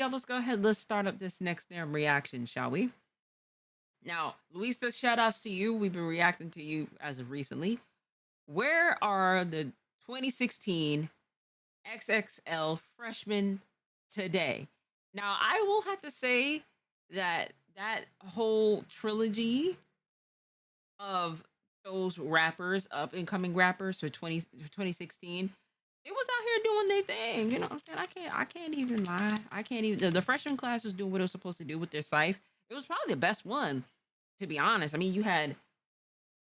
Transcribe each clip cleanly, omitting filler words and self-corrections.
Yeah, let's go ahead. Let's start up this next damn reaction, shall we? Now, Luisa, shout outs to you. We've been reacting to you as of recently. Where are the 2016 XXL freshmen today? Now, I will have to say that that whole trilogy of those rappers, up and coming rappers for 2016, it was out here doing their thing. You know what I'm saying? I can't even lie. I can't even the freshman class was doing what it was supposed to do with their scythe. It was probably the best one, to be honest. I mean, you had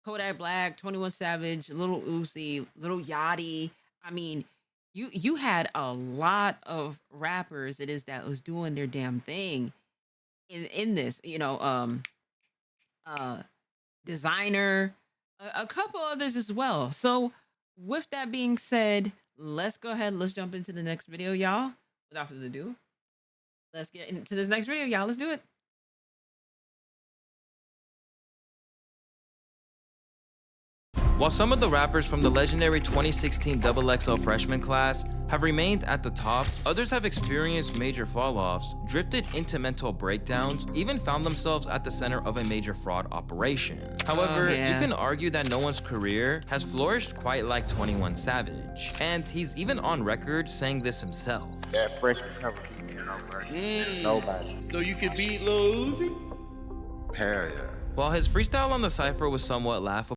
Kodak Black, 21 Savage, Little Uzi, Little Yachty. I mean, you had a lot of rappers it is that was doing their damn thing in this, uh Designer, a couple others as well. So, with that being said, let's go ahead. Let's jump into the next video, y'all. Without further ado, let's get into this next video, y'all. Let's do it. While some of the rappers from the legendary 2016 XXL freshman class have remained at the top, others have experienced major fall-offs, drifted into mental breakdowns, even found themselves at the center of a major fraud operation. However, you can argue that no one's career has flourished quite like 21 Savage, and he's even on record saying this himself. That freshman cover beat me, nobody. So you could beat Lil Uzi? Hell yeah. While his freestyle on the cypher was somewhat laughable,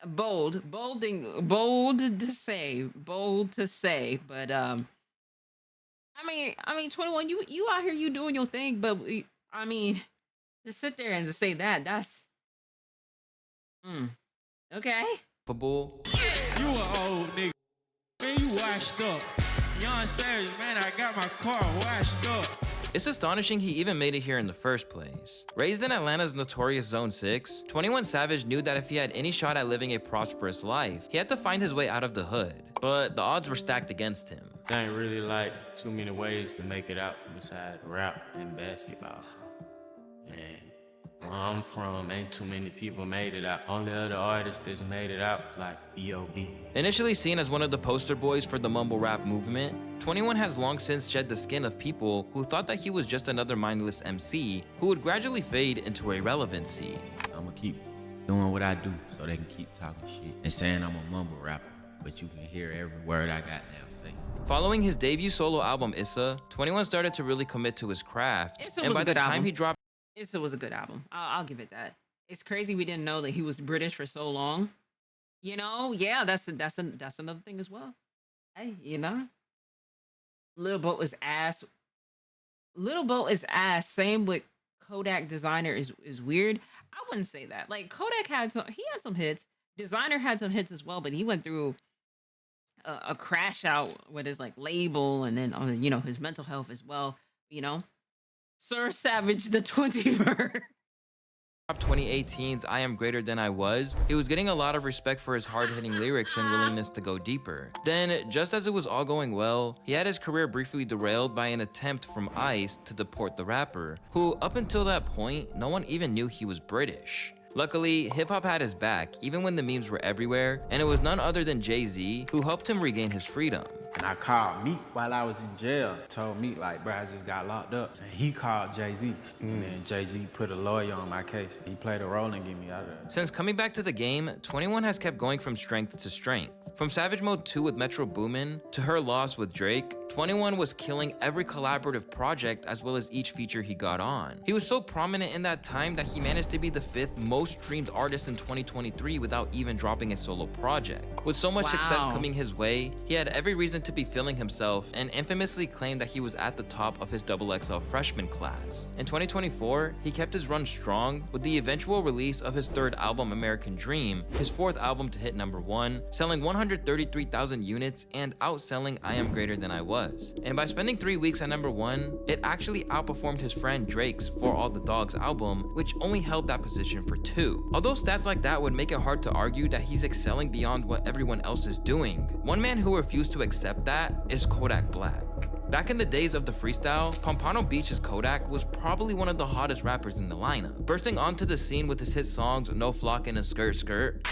Bold to say, but I mean, 21, you out here, you doing your thing, but I mean, to sit there and to say that's okay. You an old nigga. Man, you washed up. Young Savage, man, I got my car washed up. It's astonishing he even made it here in the first place. Raised in Atlanta's notorious Zone 6, 21 Savage knew that if he had any shot at living a prosperous life, he had to find his way out of the hood. But the odds were stacked against him. There ain't really like too many ways to make it out besides rap and basketball. And where I'm from, ain't too many people made it out. Only other artists that's made it out was like B.O.B. Initially seen as one of the poster boys for the mumble rap movement, 21 has long since shed the skin of people who thought that he was just another mindless MC who would gradually fade into irrelevancy. I'ma keep doing what I do so they can keep talking shit and saying I'm a mumble rapper, but you can hear every word I got now say. Following his debut solo album Issa, 21 started to really commit to his craft, and by the time he dropped Issa was a good album. I'll give it that. It's crazy we didn't know that he was British for so long. You know, yeah, that's another thing as well. Hey, you know, Lil Boat is ass. Little Boat is ass. Same with Kodak. Designer is weird. I wouldn't say that. Like Kodak had some hits. Designer had some hits as well, but he went through a crash out with his like label and then his mental health as well. You know. Sir Savage the 21st. 2018's I Am Greater Than I Was, he was getting a lot of respect for his hard-hitting lyrics and willingness to go deeper. Then, just as it was all going well, he had his career briefly derailed by an attempt from ICE to deport the rapper, who up until that point, no one even knew he was British. Luckily, hip-hop had his back, even when the memes were everywhere, and it was none other than Jay-Z who helped him regain his freedom. And I called Meek while I was in jail. Told Meek like, bro, I just got locked up. And he called Jay-Z. And then Jay-Z put a lawyer on my case. He played a role and get me out of there. Since coming back to the game, 21 has kept going from strength to strength. From Savage Mode 2 with Metro Boomin to Her Loss with Drake, 21 was killing every collaborative project as well as each feature he got on. He was so prominent in that time that he managed to be the 5th most streamed artist in 2023 without even dropping a solo project. With so much success coming his way, he had every reason to be feeling himself and infamously claimed that he was at the top of his XXL freshman class. In 2024, he kept his run strong with the eventual release of his 3rd album American Dream, his 4th album to hit #1, selling 133,000 units and outselling I Am Greater Than I Was. And by spending 3 weeks at #1, it actually outperformed his friend Drake's For All the Dogs album, which only held that position for 2. Although stats like that would make it hard to argue that he's excelling beyond what everyone else is doing, one man who refused to accept that is Kodak Black. Back in the days of the freestyle, Pompano Beach's Kodak was probably one of the hottest rappers in the lineup, bursting onto the scene with his hit songs No Flock and a Skirt Skirt,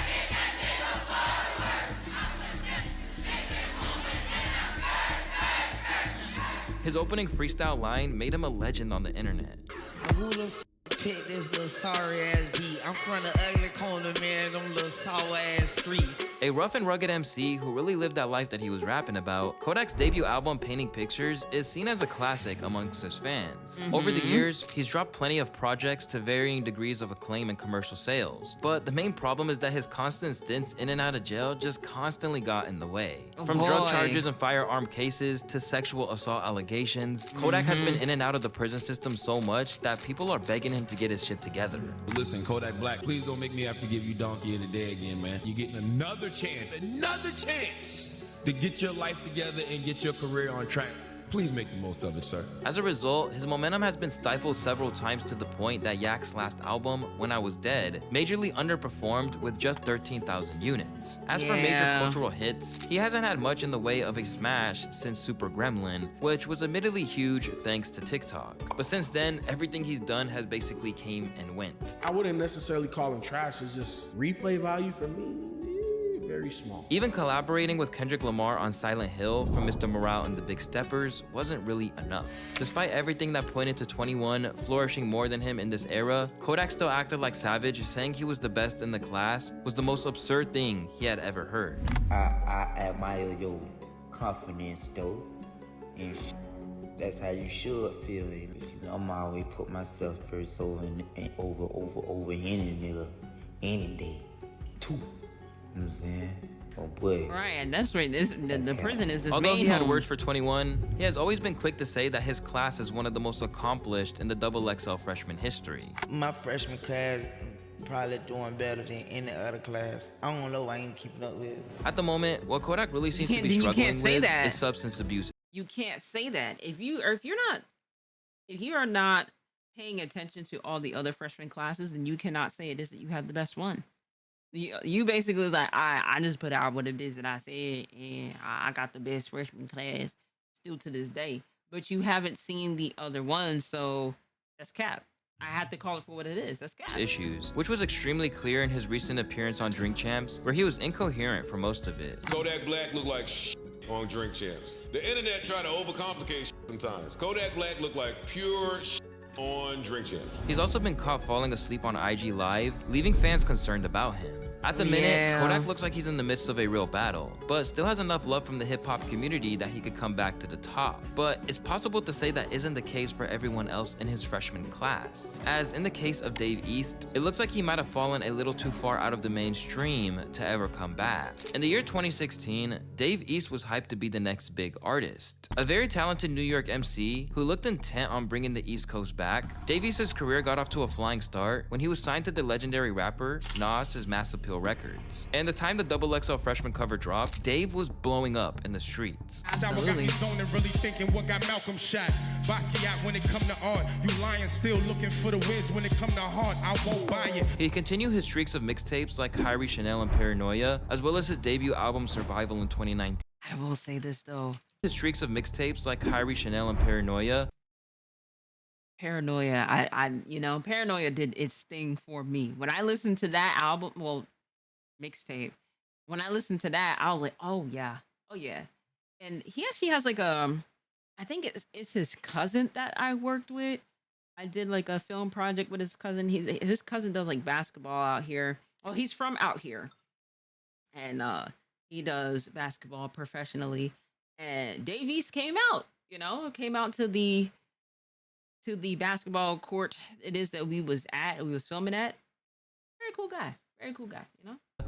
His opening freestyle line made him a legend on the internet. Who the pick this little sorry ass beat? I'm from the ugly corner, man, them little sour ass streets. A rough and rugged MC who really lived that life that he was rapping about, Kodak's debut album Painting Pictures is seen as a classic amongst his fans. Over the years, he's dropped plenty of projects to varying degrees of acclaim and commercial sales. But the main problem is that his constant stints in and out of jail just constantly got in the way. From drug charges and firearm cases to sexual assault allegations, Kodak has been in and out of the prison system so much that people are begging him to get his shit together. Listen, Kodak Black, please don't make me have to give you Donkey of the Day again, man. You're getting another chance to get your life together and get your career on track. Please make the most of it, sir. As a result, his momentum has been stifled several times to the point that Yak's last album, When I Was Dead, majorly underperformed with just 13,000 units. As for major cultural hits, he hasn't had much in the way of a smash since Super Gremlin, which was admittedly huge thanks to TikTok. But since then, everything he's done has basically came and went. I wouldn't necessarily call him trash, it's just replay value for me. Very small. Even collaborating with Kendrick Lamar on Silent Hill from Mr. Morale and the Big Steppers wasn't really enough. Despite everything that pointed to 21 flourishing more than him in this era, Kodak still acted like Savage. Saying he was the best in the class was the most absurd thing he had ever heard. I admire your confidence though, and that's how you should feel. You know, I'm always put myself first over any nigga any day. Too. You know what I'm saying? Oh boy. Right, and that's right. The prison is his Although main he had home. words for 21, he has always been quick to say that his class is one of the most accomplished in the XXL freshman history. My freshman class probably doing better than any other class. I don't know, I ain't keeping up with it. At the moment, what Kodak really seems to be You struggling can't say with that. is substance abuse. You can't say that. If you are not paying attention to all the other freshman classes, then you cannot say it is that you have the best one. You basically was like, I just put out what it is that I said, and I got the best freshman class still to this day. But you haven't seen the other ones, so that's cap. I had to call it for what it is. That's cap. Issues, which was extremely clear in his recent appearance on Drink Champs, where he was incoherent for most of it. Kodak Black looked like on Drink Champs. The internet try to overcomplicate sometimes. Kodak Black looked like pure on Drink Champs. He's also been caught falling asleep on IG Live, leaving fans concerned about him. At the minute, Kodak looks like he's in the midst of a real battle, but still has enough love from the hip-hop community that he could come back to the top. But it's possible to say that isn't the case for everyone else in his freshman class. As in the case of Dave East, it looks like he might have fallen a little too far out of the mainstream to ever come back. In the year 2016, Dave East was hyped to be the next big artist. A very talented New York MC who looked intent on bringing the East Coast back, Dave East's career got off to a flying start when he was signed to the legendary rapper Nas's Mass Appeal Records. And the time the XXL freshman cover dropped, Dave was blowing up in the streets. Absolutely. Got me zoning, really thinking what got Malcolm shot. Basquiat when it come to art. You lying still looking for the whiz when it come to heart. I won't buy it. He continued his streaks of mixtapes like Kyrie Chanel and Paranoia, as well as his debut album Survival in 2019. I will say this though. His streaks of mixtapes like Kyrie Chanel and Paranoia. Paranoia, Paranoia did its thing for me. When I listened to that album, mixtape, when I listened to that, I was like, oh yeah. And he actually has like I think it's his cousin that I worked with. I did like a film project with his cousin. His cousin does like basketball out here. Well, he's from out here, and he does basketball professionally. And Dave East came out to the basketball court it is that we was filming at. Very cool guy,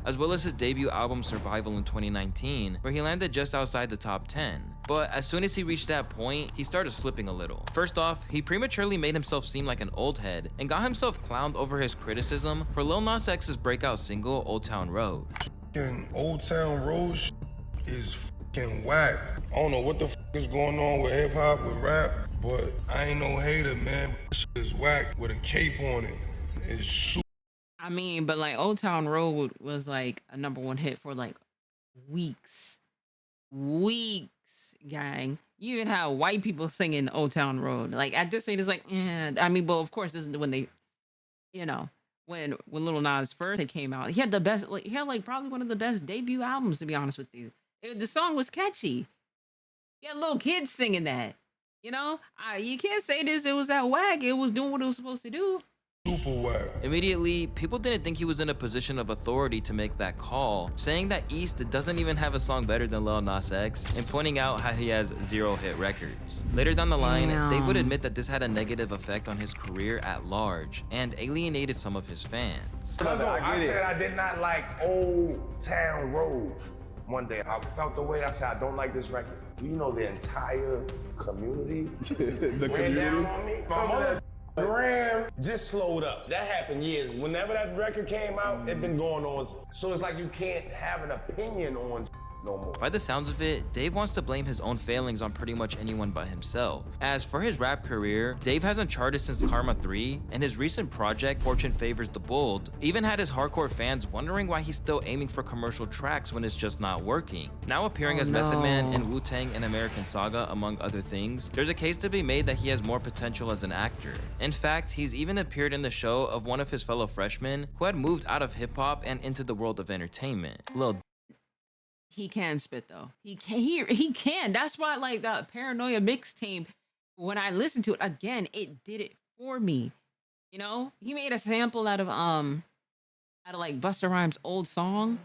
As well as his debut album Survival in 2019, where he landed just outside the top 10. But as soon as he reached that point, he started slipping a little. First off, he prematurely made himself seem like an old head and got himself clowned over his criticism for Lil Nas X's breakout single Old Town Road. Old Town Road is fucking whack. I don't know what the is going on with hip hop, with rap, but I ain't no hater, man. Shit is whack with a cape on it. It's super. I mean, but like Old Town Road was like a #1 hit for like weeks, gang. You even had white people singing Old Town Road. Like at this rate, it's like, I mean, but of course, this is when they, when Lil Nas first came out, he had the best. Like, he had like probably one of the best debut albums, to be honest with you. The song was catchy. You had little kids singing that. You know, you can't say this. It was that whack. It was doing what it was supposed to do. Super whack. Immediately, people didn't think he was in a position of authority to make that call, saying that East doesn't even have a song better than Lil Nas X, and pointing out how he has 0 hit records. Later down the line, Dave would admit that this had a negative effect on his career at large, and alienated some of his fans. I said I did not like Old Town Road. One day, I felt the way. I said, I don't like this record. You know, the entire community ran down on me. My Graham just slowed up. That happened years. Whenever that record came out, it been going on. So it's like you can't have an opinion on no more. By the sounds of it, Dave wants to blame his own failings on pretty much anyone but himself. As for his rap career, Dave hasn't charted since Karma 3, and his recent project, Fortune Favors the Bold, even had his hardcore fans wondering why he's still aiming for commercial tracks when it's just not working. Now appearing as Method Man in Wu-Tang and American Saga, among other things, there's a case to be made that he has more potential as an actor. In fact, he's even appeared in the show of one of his fellow freshmen who had moved out of hip-hop and into the world of entertainment. Lil He can spit though. He can. That's why like the Paranoia mixtape, when I listened to it again, it did it for me. You know, he made a sample out of like Busta Rhymes' old song,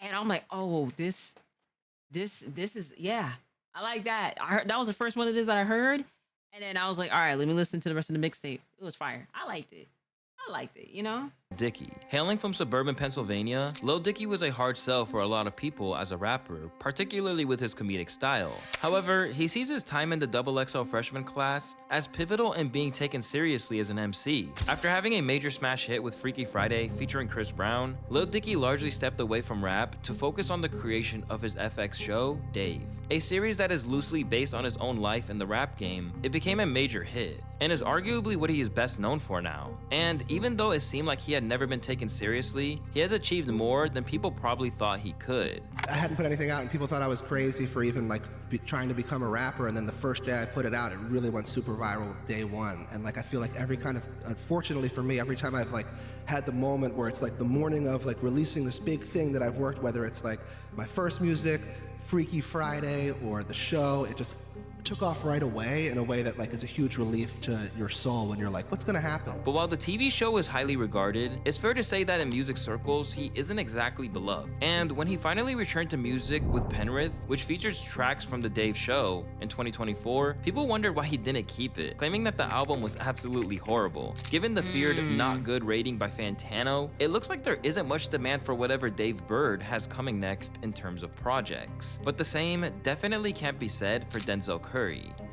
and I'm like, oh, this is, yeah, I like that. I heard that was the first one of this that I heard, and then I was like, all right, let me listen to the rest of the mixtape. It was fire. I liked it, you know? Dicky. Hailing from suburban Pennsylvania, Lil Dicky was a hard sell for a lot of people as a rapper, particularly with his comedic style. However, he sees his time in the XXL freshman class as pivotal in being taken seriously as an MC. After having a major smash hit with Freaky Friday featuring Chris Brown, Lil Dicky largely stepped away from rap to focus on the creation of his FX show, Dave. A series that is loosely based on his own life in the rap game, it became a major hit, and is arguably what he is best known for now. And even though it seemed like he had never been taken seriously, he has achieved more than people probably thought he could. I hadn't put anything out and people thought I was crazy for even like trying to become a rapper, and then the first day I put it out, it really went super viral day one. And like I feel like every kind of, unfortunately for me, every time I've like had the moment where it's like the morning of like releasing this big thing that I've worked, whether it's like my first music, Freaky Friday, or the show, it just took off right away in a way that like is a huge relief to your soul when you're like, what's gonna happen? But while the TV show is highly regarded, it's fair to say that in music circles, he isn't exactly beloved. And when he finally returned to music with Penrith, which features tracks from the Dave Show in 2024, people wondered why he didn't keep it, claiming that the album was absolutely horrible. Given the feared not good rating by Fantano, it looks like there isn't much demand for whatever Dave Bird has coming next in terms of projects. But the same definitely can't be said for Denzel Curry.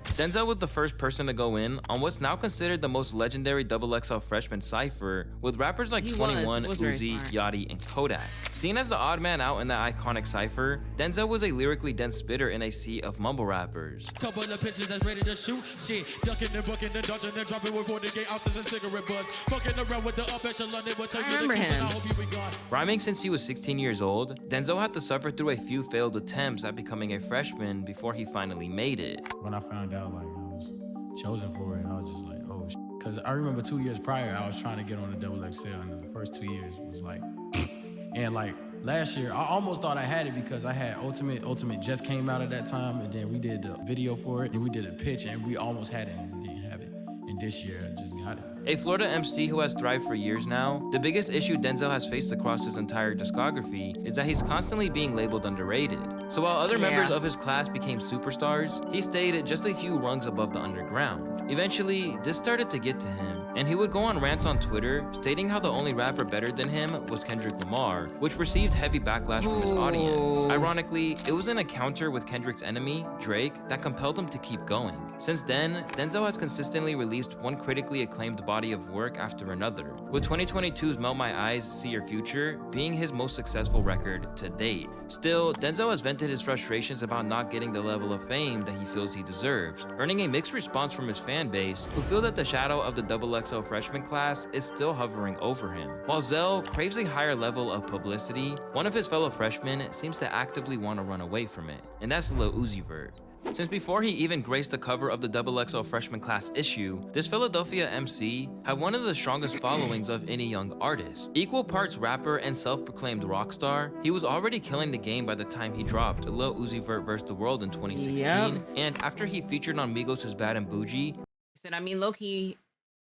Denzel was the first person to go in on what's now considered the most legendary XXL freshman cypher, with rappers like 21, Uzi, Yachty, and Kodak. Seen as the odd man out in that iconic cypher, Denzel was a lyrically dense spitter in a sea of mumble rappers. Couple of pitches that's ready to shoot shit. Ducking and bucking and dodging and dropping with 48 ounces and cigarette butts. Fucking around with the up echelon, they will tell you the keep, and I hope you be gone. Rhyming since he was 16 years old, Denzel had to suffer through a few failed attempts at becoming a freshman before he finally made it. When I found out like I was chosen for it, I was just like, oh, because I remember 2 years prior, I was trying to get on the XXL, and the first 2 years was like, and like last year, I almost thought I had it because I had Ultimate just came out at that time, and then we did the video for it, and we did a pitch, and we almost had it, and we didn't have it. And this year, I just got it. A Florida MC who has thrived for years now, the biggest issue Denzel has faced across his entire discography is that he's constantly being labeled underrated. So while other members of his class became superstars, he stayed just a few rungs above the underground. Eventually, this started to get to him, and he would go on rants on Twitter stating how the only rapper better than him was Kendrick Lamar, which received heavy backlash from his audience. Ironically, it was an encounter with Kendrick's enemy, Drake, that compelled him to keep going. Since then, Denzel has consistently released one critically acclaimed body of work after another, with 2022's Melt My Eyes, See Your Future being his most successful record to date. Still, Denzel has vented his frustrations about not getting the level of fame that he feels he deserves, earning a mixed response from his fan base, who feel that the shadow of the XXL freshman class is still hovering over him. While Zell craves a higher level of publicity, one of his fellow freshmen seems to actively want to run away from it, and that's Lil Uzi Vert. Since before he even graced the cover of the XXL Freshman class issue, this Philadelphia MC had one of the strongest followings of any young artist. Equal parts rapper and self-proclaimed rock star, he was already killing the game by the time he dropped Lil Uzi Vert vs. the World in 2016, and after he featured on Migos' Bad and Bougie. Said, I mean, low-key,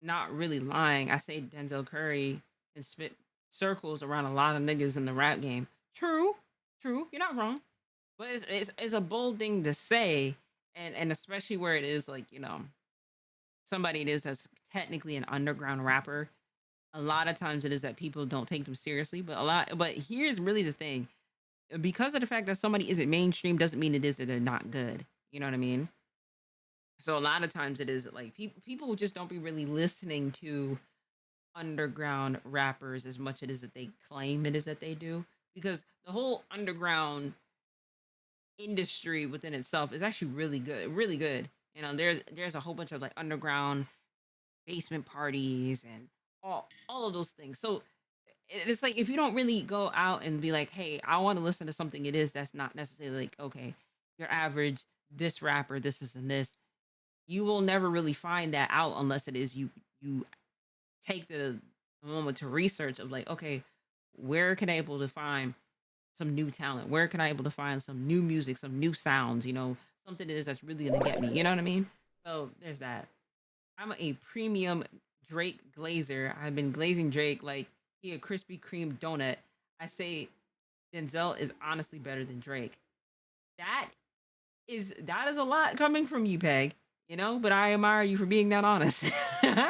not really lying. I say Denzel Curry can spit circles around a lot of niggas in the rap game. True, you're not wrong. But it's a bold thing to say, and especially where it is like, you know, somebody it is that's technically an underground rapper. A lot of times it is that people don't take them seriously, but here's really the thing. Because of the fact that somebody isn't mainstream doesn't mean it is that they're not good. You know what I mean? So a lot of times it is like people just don't be really listening to underground rappers as much as that they claim it is that they do, because the whole underground industry within itself is actually really good. You know, there's a whole bunch of like underground basement parties and all of those things. So it's like if you don't really go out and be like, hey, I want to listen to something it is that's not necessarily like, okay, your average this rapper, this is and this, you will never really find that out unless it is you take the moment to research of like, okay, where can I able to find some new talent? Where can I able to find some new music, some new sounds, you know, something that is that's really gonna get me, you know what I mean? So there's that. I'm a premium Drake glazer. I've been glazing Drake like he a Krispy Kreme donut. I say Denzel is honestly better than Drake. That is a lot coming from you, Peg. You know, but I admire you for being that honest.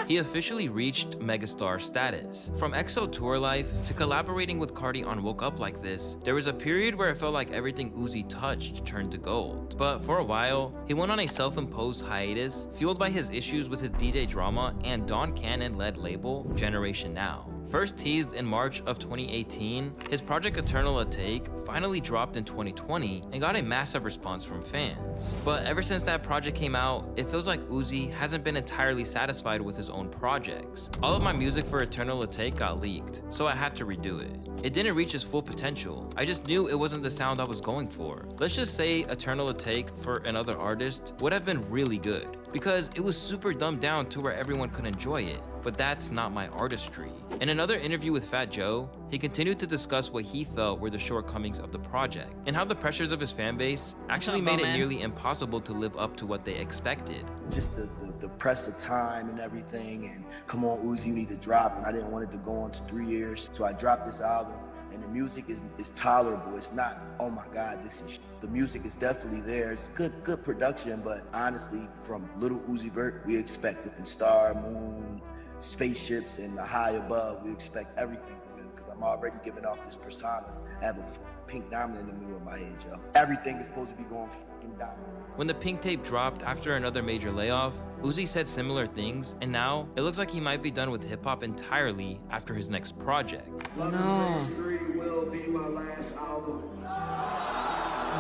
He officially reached megastar status. From EXO tour life to collaborating with Cardi on Woke Up Like This, there was a period where it felt like everything Uzi touched turned to gold. But for a while, he went on a self-imposed hiatus, fueled by his issues with his DJ drama and Don Cannon-led label, Generation Now. First teased in March of 2018, his project Eternal Take finally dropped in 2020 and got a massive response from fans. But ever since that project came out, it feels like Uzi hasn't been entirely satisfied with his own projects. All of my music for Eternal Take got leaked, so I had to redo it. It didn't reach its full potential. I just knew it wasn't the sound I was going for. Let's just say Eternal Take for another artist would have been really good, because it was super dumbed down to where everyone could enjoy it. But that's not my artistry. In another interview with Fat Joe, he continued to discuss what he felt were the shortcomings of the project, and how the pressures of his fan base actually made it nearly impossible to live up to what they expected. Just the press of time and everything, and come on Uzi, you need to drop, and I didn't want it to go on to 3 years. So I dropped this album, and the music is tolerable. It's not, oh my God, this is the music is definitely there. It's good production, but honestly, from Little Uzi Vert, we expected from Star, Moon, Spaceships, and the high above, we expect everything from him, because I'm already giving off this persona. I have a pink diamond in the middle of my head, yo. Everything is supposed to be going fucking down. When the Pink Tape dropped after another major layoff, Uzi said similar things, and now it looks like he might be done with hip-hop entirely after his next project. Love is Race 3 will be my last album.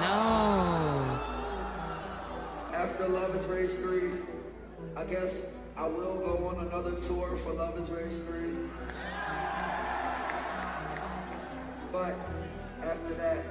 No. After Love is Race 3, I guess I will go on another tour for Love is Race 3. But after that,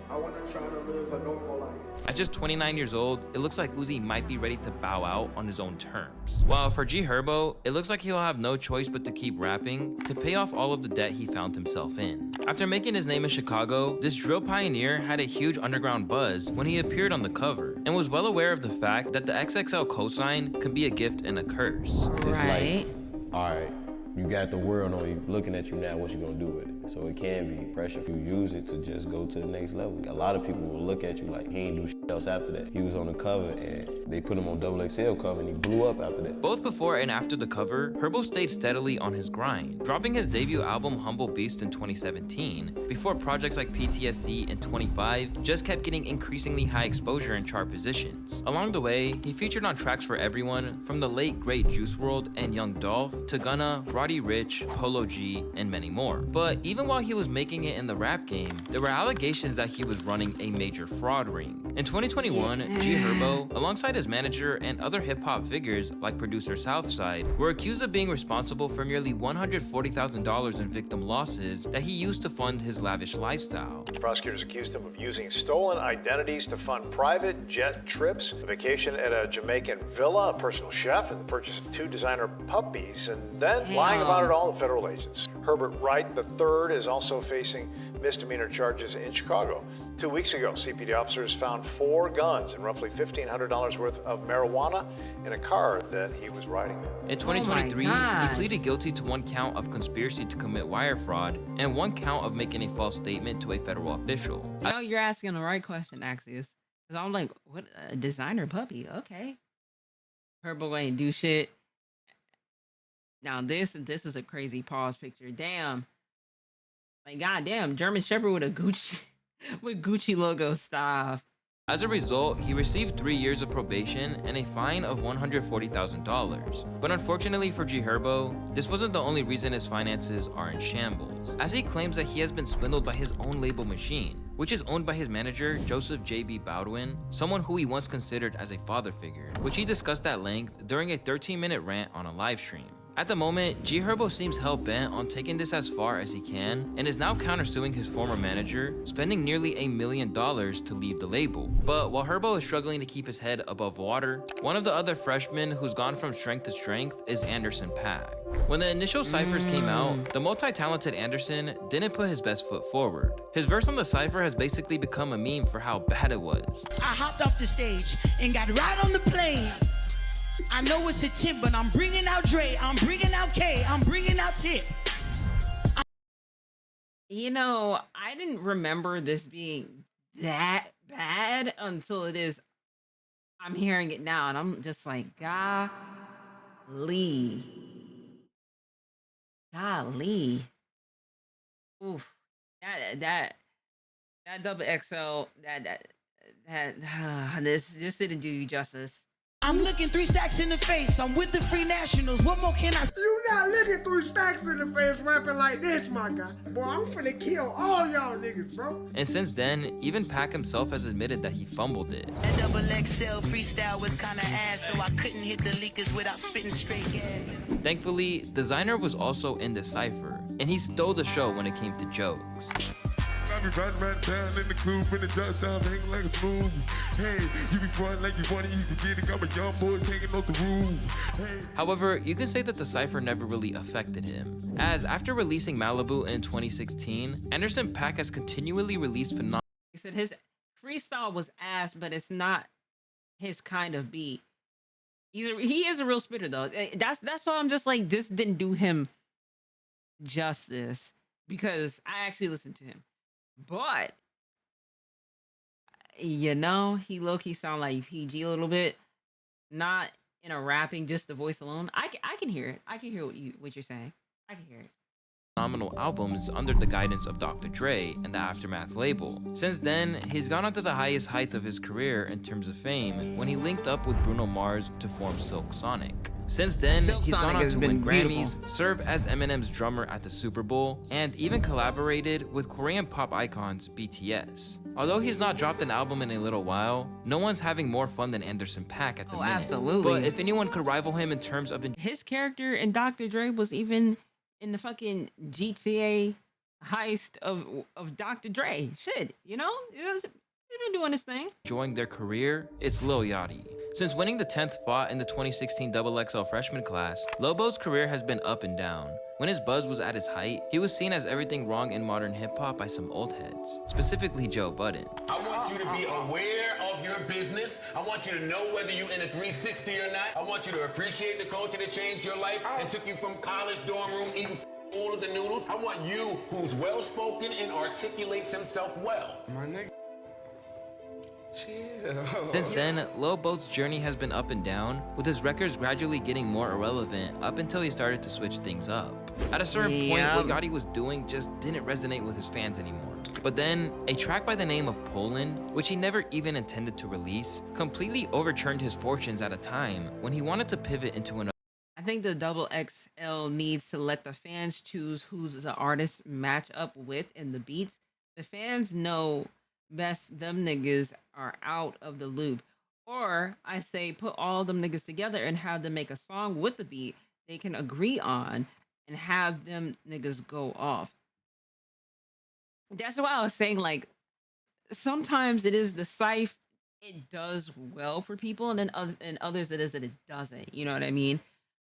I want to try to live a normal life. At just 29 years old, it looks like Uzi might be ready to bow out on his own terms. While for G Herbo, it looks like he'll have no choice but to keep rapping to pay off all of the debt he found himself in. After making his name in Chicago, this drill pioneer had a huge underground buzz when he appeared on the cover, and was well aware of the fact that the XXL cosign could be a gift and a curse. It's like, all right, you got the world on you looking at you now, what you gonna do with it? So it can be pressure if you use it to just go to the next level. A lot of people will look at you like he ain't do shit else after that. He was on the cover and they put him on XXL cover and he blew up after that. Both before and after the cover, Herbo stayed steadily on his grind, dropping his debut album Humble Beast in 2017, before projects like PTSD in 25 just kept getting increasingly high exposure and chart positions. Along the way, he featured on tracks for everyone from the late great Juice WRLD and Young Dolph to Gunna, Roddy Ricch, Polo G, and many more. But even while he was making it in the rap game, there were allegations that he was running a major fraud ring. In 2021, G Herbo, alongside his his manager and other hip-hop figures like producer Southside were accused of being responsible for nearly $140,000 in victim losses that he used to fund his lavish lifestyle. Prosecutors accused him of using stolen identities to fund private jet trips, a vacation at a Jamaican villa, a personal chef, and the purchase of 2 designer puppies, and then lying about it all to federal agents. Herbert Wright III is also facing misdemeanor charges in Chicago. 2 weeks ago, CPD officers found 4 guns and roughly $1,500 worth of marijuana in a car that he was riding. In 2023, he pleaded guilty to 1 count of conspiracy to commit wire fraud and 1 count of making a false statement to a federal official. I know you're asking the right question, Axios. Because I'm like, what, a designer puppy? Okay. Herbal ain't do shit. Now this is a crazy pause picture. Damn. Like, goddamn, German Shepherd with a Gucci with Gucci logo stuff. As a result, he received 3 years of probation and a fine of $140,000. But unfortunately for G Herbo, this wasn't the only reason his finances are in shambles, as he claims that he has been swindled by his own label Machine, which is owned by his manager, Joseph J.B. Baldwin, someone who he once considered as a father figure, which he discussed at length during a 13-minute rant on a live stream. At the moment, G Herbo seems hell-bent on taking this as far as he can and is now countersuing his former manager, spending nearly $1 million to leave the label. But while Herbo is struggling to keep his head above water, one of the other freshmen who's gone from strength to strength is Anderson .Paak. When the initial ciphers came out, the multi-talented Anderson didn't put his best foot forward. His verse on the cipher has basically become a meme for how bad it was. I hopped off the stage and got right on the plane. I know it's a tip, but I'm bringing out Dre, I'm bringing out K, I'm bringing out Tip. You know, I didn't remember this being that bad until it is. I'm hearing it now, and I'm just like, golly. Golly. Oof. That double XL, this didn't do you justice. I'm looking 3 stacks in the face. I'm with the Free Nationals. What more can I say? You not looking 3 stacks in the face rapping like this, my guy. Boy, I'm finna kill all y'all niggas, bro. And since then, even Paak himself has admitted that he fumbled it. That double XL freestyle was kinda ass, so I couldn't hit the leakers without spitting straight gas. Thankfully, Designer was also in the cypher, and he stole the show when it came to jokes. I be riding around town in the coupe in the drop top, hanging like a smooth. Hey, you be frontin' like you want it, you can get it. Got my young boys hanging off the roof. Hey. However, you could say that the cypher never really affected him, as after releasing Malibu in 2016, Anderson .Paak has continually released phenomenal. He said his freestyle was ass, but it's not his kind of beat. He is a real spitter though. That's why I'm just like, this didn't do him justice, because I actually listened to him. But, you know, he low-key sound like PG a little bit. Not in a rapping, just the voice alone. I can hear it. I can hear what you're saying. I can hear it. Phenomenal albums under the guidance of Dr. Dre and the Aftermath label. Since then, he's gone on to the highest heights of his career in terms of fame when he linked up with Bruno Mars to form Silk Sonic. Since then, he's gone on to win Grammys, serve as Eminem's drummer at the Super Bowl, and even collaborated with Korean pop icons BTS. Although he's not dropped an album in a little while, no one's having more fun than Anderson .Paak at the minute. Absolutely. But if anyone could rival him in terms of his character in Dr. Dre was even in the fucking GTA heist of Dr. Dre. Shit, you know? He's been doing his thing. Enjoying their career, it's Lil Yachty. Since winning the 10th spot in the 2016 XXL freshman class, Lil Bo's career has been up and down. When his buzz was at its height, he was seen as everything wrong in modern hip-hop by some old heads, specifically Joe Budden. I want you to be aware of your business. I want you to know whether you're in a 360 or not. I want you to appreciate the culture that changed your life and took you from college dorm room eating oodles and noodles. I want you who's well-spoken and articulates himself well. My nigga. Chill. Since then, Lil Boat's journey has been up and down, with his records gradually getting more irrelevant up until he started to switch things up. At a certain point, what Yachty was doing just didn't resonate with his fans anymore. But then, a track by the name of Poland, which he never even intended to release, completely overturned his fortunes at a time when he wanted to pivot into another. I think the XXL needs to let the fans choose who the artists match up with in the beats. The fans know best them niggas are out of the loop. Or I say put all them niggas together and have them make a song with the beat they can agree on and have them niggas go off. That's why I was saying, like, sometimes it is the scythe, it does well for people, and then and others it is that it doesn't. You know what I mean?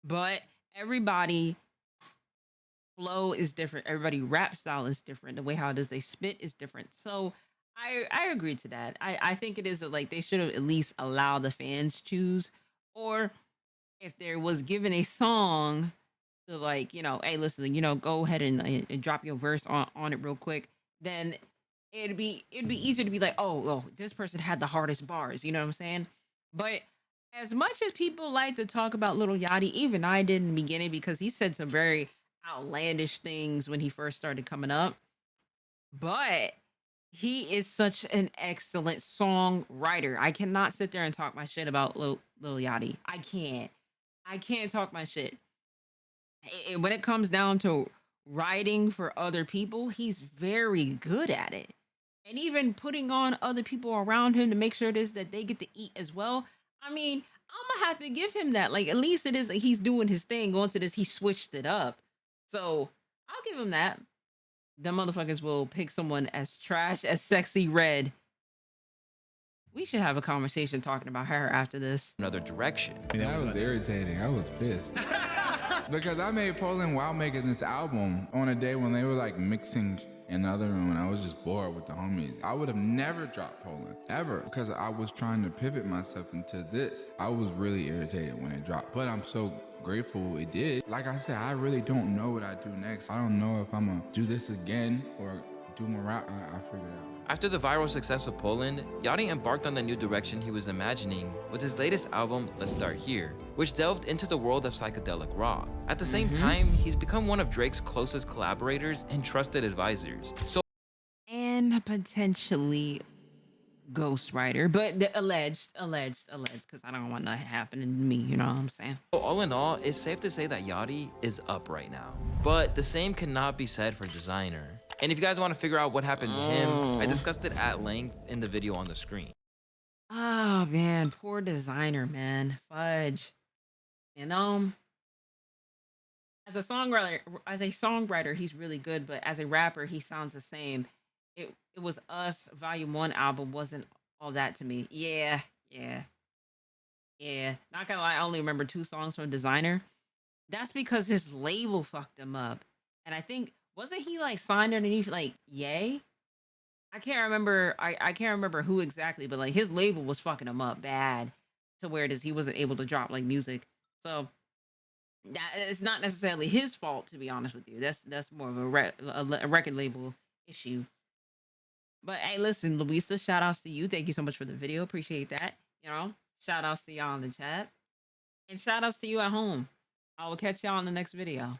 But everybody flow is different. Everybody rap style is different. The way how it is they spit is different. So I agree to that. I think it is that, like, they should have at least allowed the fans choose, or if there was given a song to, like, hey, listen, go ahead and drop your verse on it real quick, then it'd be easier to be like, oh, this person had the hardest bars. You know what I'm saying? But as much as people like to talk about Little Yachty, even I did in the beginning, because he said some very outlandish things when he first started coming up. But he is such an excellent songwriter. I cannot sit there and talk my shit about Lil Yachty. I can't. I can't talk my shit. When it comes down to writing for other people, he's very good at it. And even putting on other people around him to make sure it is that they get to eat as well. I mean, I'm gonna have to give him that. Like, at least it is that he's doing his thing. Going to this, he switched it up. So I'll give him that. The motherfuckers will pick someone as trash as Sexy Red. We should have a conversation talking about her after this. Another direction. That was irritating. I was pissed. Because I made Poland while making this album on a day when they were like mixing in the other room, and I was just bored with the homies. I would have never dropped Poland, ever, because I was trying to pivot myself into this. I was really irritated when it dropped, but I'm so grateful it did. Like I said, I really don't know what I do next. I don't know if I'm gonna do this again or do more rap. I figured it out. After the viral success of Poland, Yachty embarked on the new direction he was imagining with his latest album, Let's Start Here, which delved into the world of psychedelic rock. At the same time, he's become one of Drake's closest collaborators and trusted advisors. And potentially ghostwriter, but the alleged, because I don't want nothing happening to me, you know what I'm saying? So all in all, it's safe to say that Yachty is up right now. But the same cannot be said for Designer. And if you guys want to figure out what happened to him, I discussed it at length in the video on the screen. Oh man, poor Designer, man. Fudge. As a songwriter, he's really good, but as a rapper, he sounds the same. It was Us Volume 1 album wasn't all that to me. Yeah. Not gonna lie, I only remember 2 songs from Designer. That's because his label fucked him up. And I think, wasn't he like signed underneath like Yay? I can't remember. I can't remember who exactly, but like his label was fucking him up bad to where it is he wasn't able to drop like music. So that it's not necessarily his fault, to be honest with you. That's more of a record label issue. But hey, listen, Luisa, shout outs to you. Thank you so much for the video. Appreciate that. Shout outs to y'all in the chat. And shout outs to you at home. I will catch y'all in the next video.